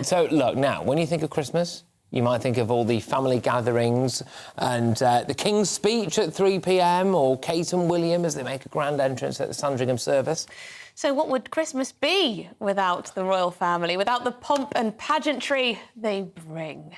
So, look, now, when you think of Christmas, you might think of all the family gatherings and the King's speech at 3 p.m. or Kate and William as they make a grand entrance at the Sandringham service. So what would Christmas be without the royal family, without the pomp and pageantry they bring?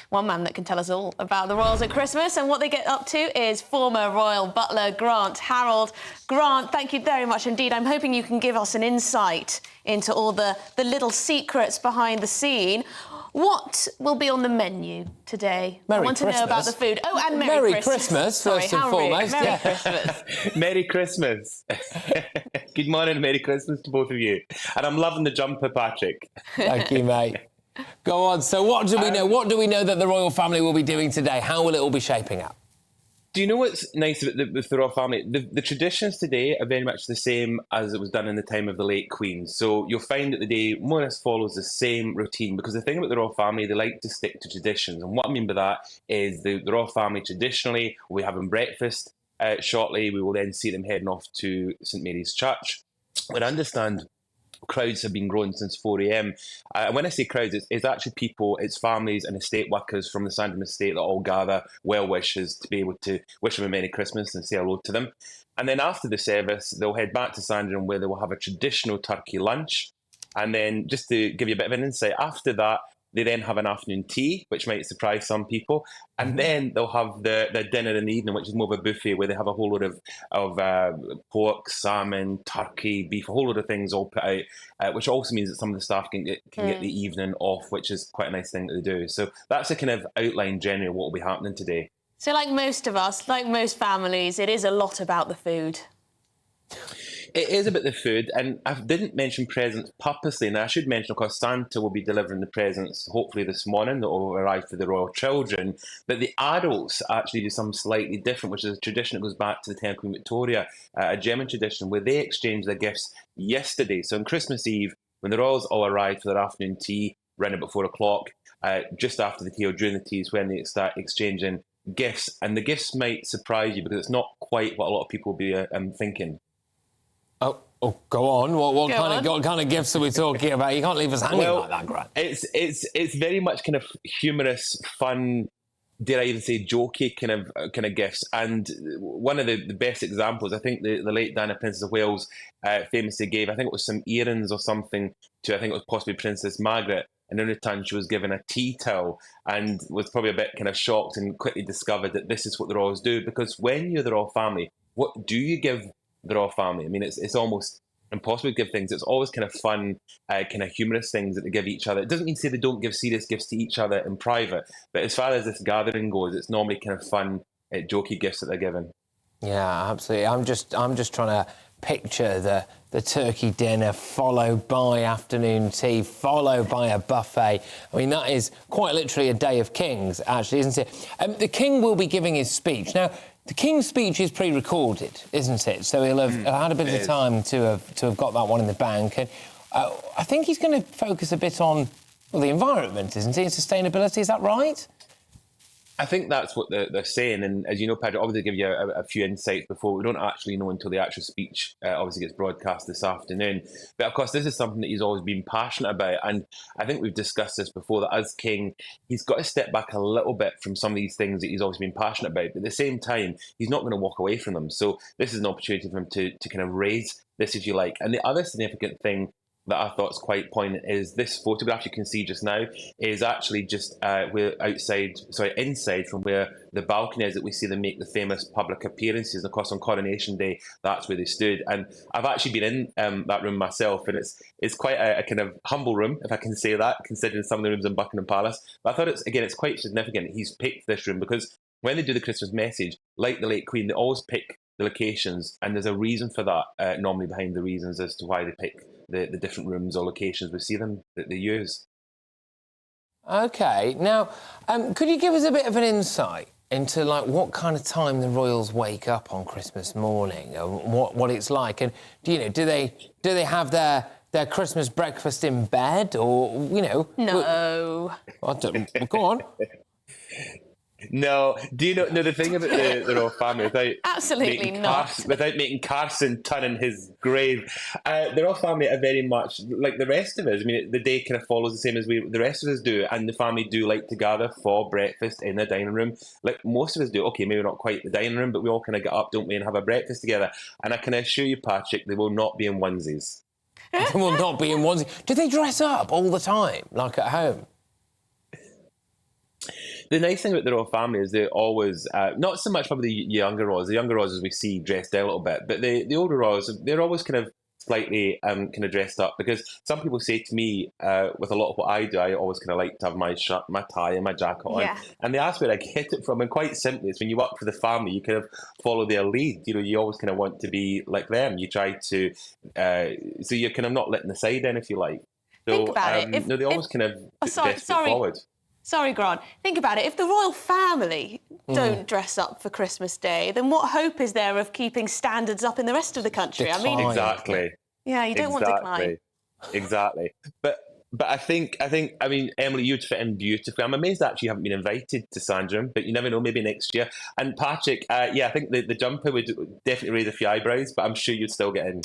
One man that can tell us all about the royals at Christmas and what they get up to is former royal butler Grant Harrold. Grant, thank you very much indeed. I'm hoping you can give us an insight into all the little secrets behind the scene. What will be on the menu today? Merry I want Christmas. to know about the food. Oh, and Merry Christmas. First and foremost. Merry Christmas. Merry Christmas. Good morning, Merry Christmas to both of you. And I'm loving the jumper, Patrick. Thank you, mate. Go on. So what do we know? What do we know that the royal family will be doing today? How will it all be shaping up? Do you know what's nice with the royal family? The traditions today are very much the same as it was done in the time of the late Queen. So you'll find that the day more or less follows the same routine, because the thing about the royal family, they like to stick to traditions. And what I mean by that is the royal family traditionally will be having breakfast shortly. We will then see them heading off to St Mary's Church. But I understand crowds have been growing since 4 a.m. And when I say crowds, it's actually people, it's families and estate workers from the Sandringham estate that all gather well wishes to be able to wish them a Merry Christmas and say hello to them. And then after the service, they'll head back to Sandringham where they will have a traditional turkey lunch. And then just to give you a bit of an insight, after that, they then have an afternoon tea, which might surprise some people. And then they'll have the dinner in the evening, which is more of a buffet where they have a whole load of pork, salmon, turkey, beef, a whole load of things all put out, which also means that some of the staff can get the evening off, which is quite a nice thing to do. So that's a kind of outline generally of what will be happening today. So like most of us, like most families, it is a lot about the food. It is about the food, and I didn't mention presents purposely, and I should mention, of course, Santa will be delivering the presents hopefully this morning that will arrive for the royal children, but the adults actually do something slightly different, which is a tradition that goes back to the time of Queen Victoria, a German tradition where they exchange their gifts yesterday. So on Christmas Eve, when the royals all arrived for their afternoon tea, around about 4 o'clock, just after the tea or during the tea is when they start exchanging gifts, and the gifts might surprise you because it's not quite what a lot of people will be thinking. Oh, go on. What kind of gifts are we talking about? You can't leave us hanging like that, Grant. It's very much kind of humorous, fun, dare I even say jokey kind of gifts. And one of the best examples, I think the late Diana, Princess of Wales, famously gave, I think it was some earrings or something to, I think it was possibly Princess Margaret. And in return, she was given a tea towel and was probably a bit kind of shocked and quickly discovered that this is what the royals do. Because when you're the royal family, what do you give the royal family? I mean, it's almost impossible to give things. It's always kind of fun, kind of humorous things that they give each other. It doesn't mean to say they don't give serious gifts to each other in private, but as far as this gathering goes, it's normally kind of fun, jokey gifts that they're given. Yeah, absolutely. I'm just trying to picture the turkey dinner followed by afternoon tea, followed by a buffet. I mean, that is quite literally a day of kings, actually, isn't it? The king will be giving his speech. Now, the King's speech is pre-recorded, isn't it? So he'll have had a bit of time to have got that one in the bank. And I think he's going to focus a bit on the environment, isn't he, and sustainability. Is that right? I think that's what they're saying. And as you know, Pedro, obviously give you a few insights before. We don't actually know until the actual speech obviously gets broadcast this afternoon. But of course, this is something that he's always been passionate about. And I think we've discussed this before, that as king, he's got to step back a little bit from some of these things that he's always been passionate about. But at the same time, he's not going to walk away from them. So this is an opportunity for him to kind of raise this, if you like. And the other significant thing that I thought is quite poignant is this photograph you can see just now is actually just inside from where the balcony is that we see them make the famous public appearances. And of course, on Coronation Day, that's where they stood. And I've actually been in that room myself, and it's quite a kind of humble room, if I can say that, considering some of the rooms in Buckingham Palace. But I thought it's quite significant. He's picked this room because when they do the Christmas message, like the late Queen, they always pick the locations, and there's a reason for that, normally behind the reasons as to why they pick the different rooms or locations we see them that they use. OK. Now, could you give us a bit of an insight into, like, what kind of time the royals wake up on Christmas morning, and what it's like? And, do they have their Christmas breakfast in bed, or, No. Go on. No, do you know? No, the thing about the royal family, without Absolutely not. Without making Carson turn in his grave, the royal family are very much like the rest of us. I mean, the day kind of follows the same as the rest of us do, and the family do like to gather for breakfast in the dining room, like most of us do. Okay, maybe not quite the dining room, but we all kind of get up, don't we, and have a breakfast together. And I can assure you, Patrick, they will not be in onesies. They will not be in onesie. Do they dress up all the time, like at home? The nice thing about the royal family is they're always, not so much probably the younger royals. The younger royals, as we see, dressed down a little bit, but the older royals, they're always kind of slightly kind of dressed up, because some people say to me, with a lot of what I do, I always kind of like to have my shirt, my tie and my jacket on. Yeah. And they ask where I get it from, and quite simply, it's when you work for the family, you kind of follow their lead. You know, you always kind of want to be like them. You try to, so you're kind of not letting the side in, if you like. So, Think about it. no, they always kind of dress forward. Sorry, Grant. Think about it. If the royal family don't dress up for Christmas Day, then what hope is there of keeping standards up in the rest of the country? Decline. I mean, Exactly. Yeah, you don't want decline. Exactly. But I think, Emily, you'd fit in beautifully. I'm amazed actually you haven't been invited to Sandringham, but you never know, maybe next year. And Patrick, I think the jumper would definitely raise a few eyebrows, but I'm sure you'd still get in.